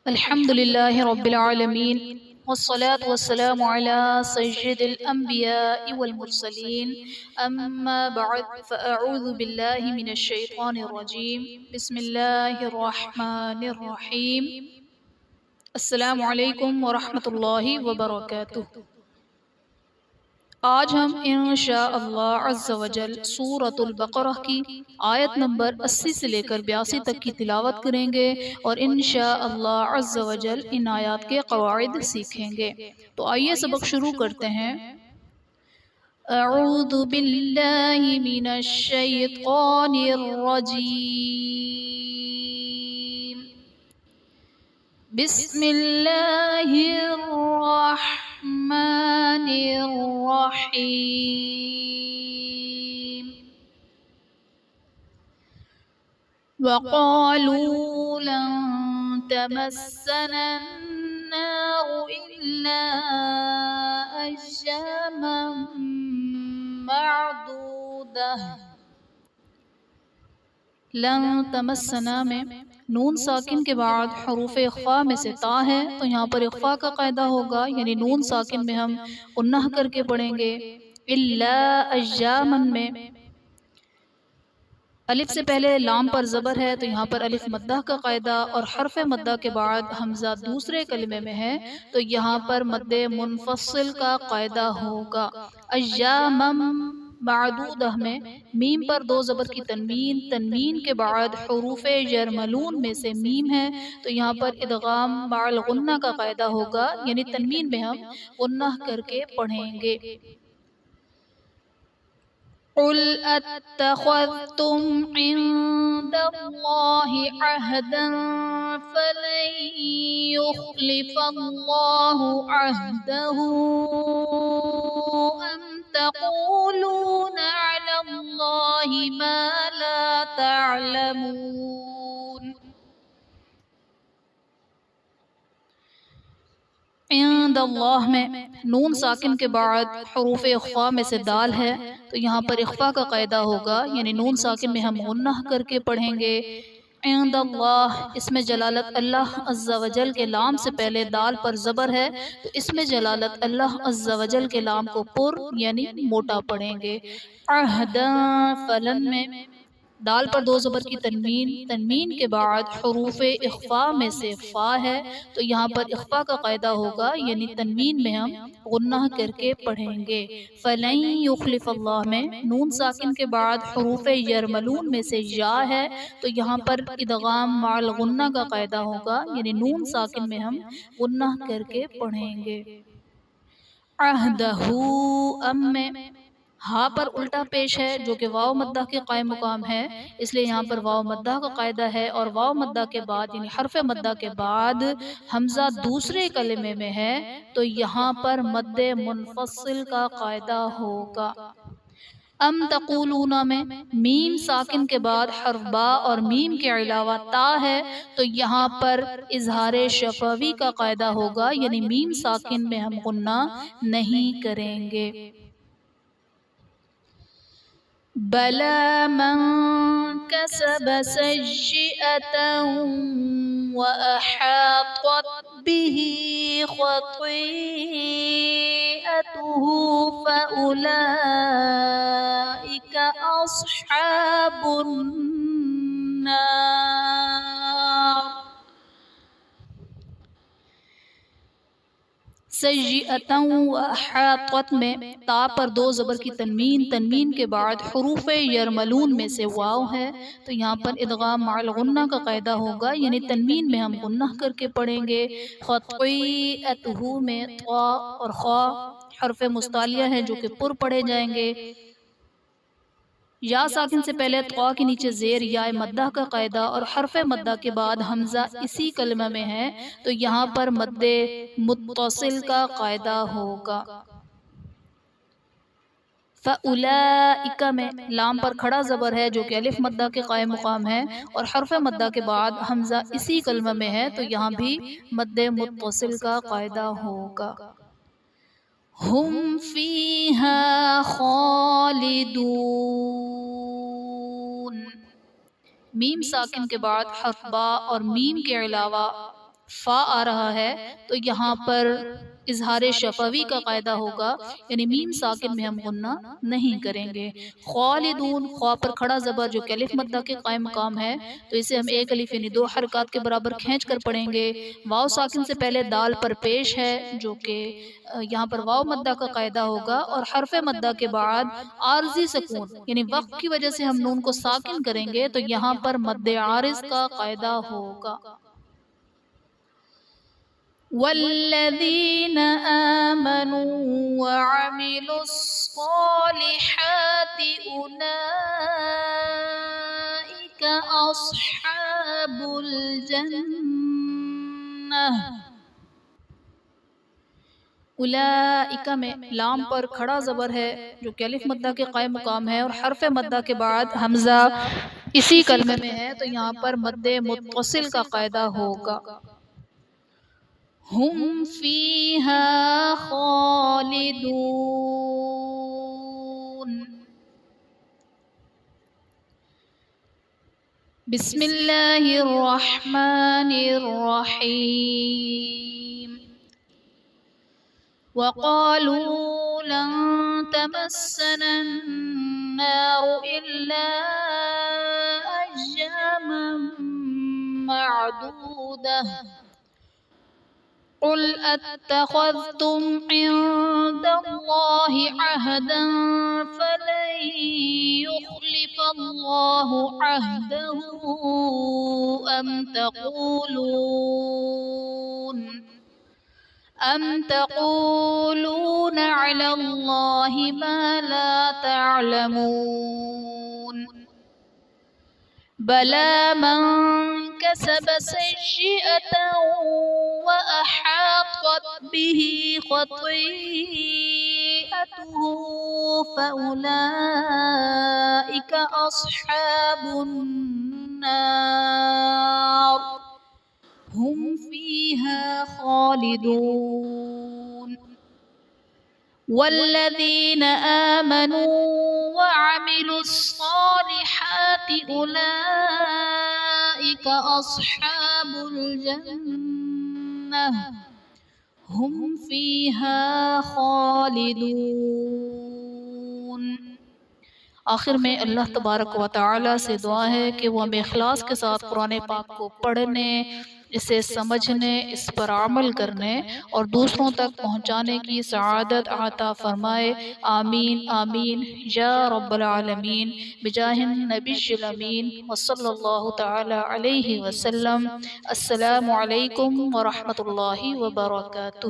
الحمد لله رب العالمين والصلاة والسلام على سيد الأنبياء والمرسلين أما بعد فأعوذ بالله من الشيطان الرجيم بسم الله الرحمن الرحيم السلام علیکم ورحمۃ اللہ وبرکاتہ۔ آج ہم انشاءاللہ عز و جل سورۃ البقرہ کی آیت نمبر 80 سے لے کر 82 تک کی تلاوت کریں گے اور انشاءاللہ عز و جل ان آیات کے قواعد سیکھیں گے۔ تو آئیے سبق شروع کرتے ہیں۔ اعوذ باللہ من الشیطان الرجیم، بسم اللہ الرحمن الرحیم۔ وقالوا لن تمسنا النار إلا أياما معدودة۔ لن تمسنا میں نون ساکن کے بعد حروف اخفاء میں سے تا ہے، تو یہاں پر اخفاء کا قاعدہ ہوگا، یعنی نون ساکن میں ہم غنہ کر کے پڑھیں گے۔ الا ایاما میں الف سے پہلے لام پر زبر ہے، تو یہاں پر الف مدہ کا قاعدہ، اور حرف مدہ کے بعد حمزہ دوسرے کلمے میں ہے تو یہاں پر مد منفصل کا قاعدہ ہوگا۔ ایاما معدودہ میں میم پر دو زبر کی تنوین، تنوین کے بعد حروف یرملون میں سے میم ہے تو یہاں پر ادغام مع الغنہ کا قاعدہ ہوگا، یعنی تنوین میں ہم غنہ کر کے پڑھیں گے۔ قل اتخذتم عند اللہ عہدا فلن يخلف اللہ عہدہ ام تقولون علی اللہ ما لا تعلمون۔ عند اللہ میں نون ساکن کے بعد حروف اخفاء میں سے دال ہے تو یہاں پر اخفاء کا قاعدہ ہوگا، یعنی نون ساکن میں ہم غنہ کر کے پڑھیں گے۔ عند اللہ اس میں جلالت اللہ عز و جل کے لام سے پہلے دال پر زبر ہے تو اس میں جلالت اللہ عز و جل کے لام کو پر یعنی موٹا پڑھیں گے۔ عہدا فلن میں دال پر دو زبر کی تنوین، تنوین کے بعد حروف اخفاء میں سے فا ہے تو یہاں پر اخفاء کا قاعدہ ہوگا، یعنی تنوین میں ہم غنہ کر کے پڑھیں گے۔ فلن یخلف اللہ میں نون ساکن کے بعد حروف یرملون میں سے یا ہے تو یہاں پر ادغام مع الغنہ کا قاعدہ ہوگا، یعنی نون ساکن میں ہم غنہ کر کے پڑھیں گے۔ عہدہ ام میں ہاں پر الٹا پیش ہے جو کہ واو مدہ کے قائم مقام ہے، اس لیے یہاں پر واو مدہ کا قاعدہ ہے، اور واو مدہ کے بعد یعنی حرف مدہ کے بعد حمزہ دوسرے کلمے میں ہے تو یہاں پر مد منفصل کا قاعدہ ہوگا۔ ام تقولون میں میم ساکن کے بعد حرف با اور میم کے علاوہ تا ہے تو یہاں پر اظہار شفوی کا قاعدہ ہوگا، یعنی میم ساکن میں ہم غنہ نہیں کریں گے۔ بلا من کسب سیئۃ وأحاطت به خطیئته فأولئک أصحاب النار۔ سیئۃ وأحاطت میں تا پر دو زبر کی تنوین، تنوین کے بعد حروف یرملون میں سے واو ہے تو یہاں پر ادغام مع الغنہ کا قاعدہ ہوگا، یعنی تنوین میں ہم غنہ کر کے پڑھیں گے۔ خطیئتہ میں طا اور خا حرف مستعلیہ ہے جو کہ پر پڑھے جائیں گے۔ یا ساکن سے پہلے طا کے نیچے زیر یا مدہ کا قاعدہ اور حرف مدہ کے بعد حمزہ اسی کلمہ میں ہے تو یہاں پر مد متصل کا قاعدہ ہوگا۔ فَأُولَئِكَ میں لام پر کھڑا زبر ہے جو کہ الف مدہ کے قائم مقام ہے اور حرف مدہ کے بعد حمزہ اسی کلمہ میں ہے تو یہاں بھی مد متصل کا قاعدہ ہوگا۔ ہم فیہا خالدون، میم ساکن کے بعد حرف با اور میم کے علاوہ فا آ رہا ہے تو یہاں پر اظہار شفوی کا قاعدہ ہوگا، یعنی میم ساکن میں ہم غنہ نہیں کریں گے۔ خالدون، خوا پر کھڑا زبر جو کہ الف مدہ کے قائم مقام ہے تو اسے ہم ایک الف یعنی 2 حرکات کے برابر کھینچ کر پڑھیں گے۔ واو ساکن سے پہلے دال پر پیش ہے جو کہ یہاں پر واو مدہ کا قاعدہ ہوگا، اور حرف مدہ کے بعد عارضی سکون یعنی وقت کی وجہ سے ہم نون کو ساکن کریں گے تو یہاں پر مد عارض کا قاعدہ ہوگا۔ والذین آمنوا وعملوا الصالحات اولئک اصحاب الجنہ۔ اولئک میں لام پر کھڑا زبر ہے جو کہ الف مدہ کے قائم مقام ہے، اور حرف مدہ کے بعد حمزہ اسی کلمے میں ہے تو یہاں پر مد متصل کا قاعدہ ہوگا۔ ہم فیہا خالدون۔ بسم اللہ الرحمن الرحیم۔ وقالوا لن تمسنا النار إلا أياما معدودة قل أتخذتم عند الله عهدا فلن يخلف الله عهده أم تقولون على الله ما لا تعلمون بلى من كسب سيئة وأحاطت به خطيئته فأولئك أصحاب النار هم فيها خالدون۔ والذين آمنوا وعملوا الصالحات أولئك أصحاب الجنة هم فيها خالدون۔ آخر میں اللہ تبارک و تعالی سے دعا ہے کہ وہ ہمیں اخلاص کے ساتھ قرآن پاک کو پڑھنے، اسے سمجھنے، اس پر عمل کرنے اور دوسروں تک پہنچانے کی سعادت عطا فرمائے۔ آمین آمین یا رب العالمین بجاہ النبی الامین وصلی اللہ تعالی علیہ وسلم۔ السلام علیکم ورحمۃ اللہ وبرکاتہ۔